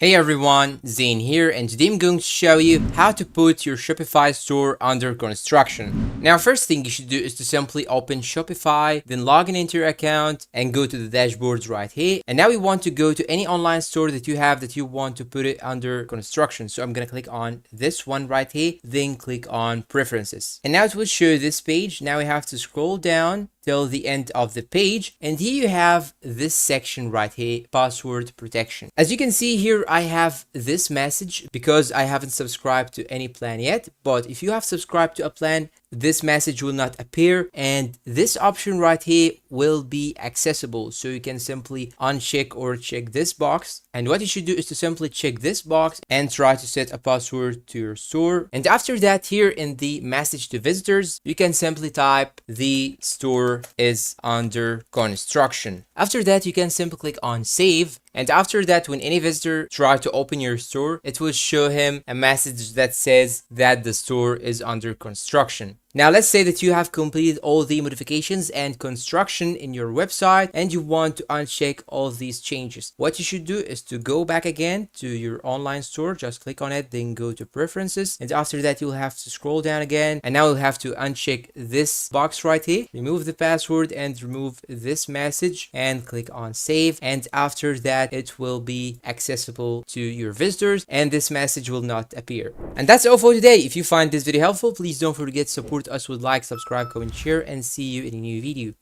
Hey everyone, Zane here, and today I'm going to show you how to put your Shopify store under construction. Now, first thing you should do is to simply open Shopify, then log in into your account and go to the dashboards right here. And now we want to go to any online store that you have that you want to put it under construction. So I'm going to click on this one right here, then click on preferences. And now it will show this page. Now we have to scroll down till the end of the page, and here you have this section right here, password protection. As you can see here, I have this message because I haven't subscribed to any plan yet, but if you have subscribed to a plan, this message will not appear, and this option right here will be accessible, so you can simply uncheck or check this box. And what you should do is to simply check this box and try to set a password to your store. And after that, here in the message to visitors, you can simply type the store is under construction. After that, you can simply click on save. And after that, when any visitor tries to open your store, it will show him a message that says that the store is under construction. Now, let's say that you have completed all the modifications and construction in your website and you want to uncheck all these changes. What you should do is to go back again to your online store, just click on it, then go to preferences. And after that, you'll have to scroll down again. And now you'll have to uncheck this box right here, remove the password and remove this message and click on save. And after that, it will be accessible to your visitors and this message will not appear. And that's all for today. If you find this video helpful, please don't forget to support us with like, subscribe, comment, share, and see you in a new video.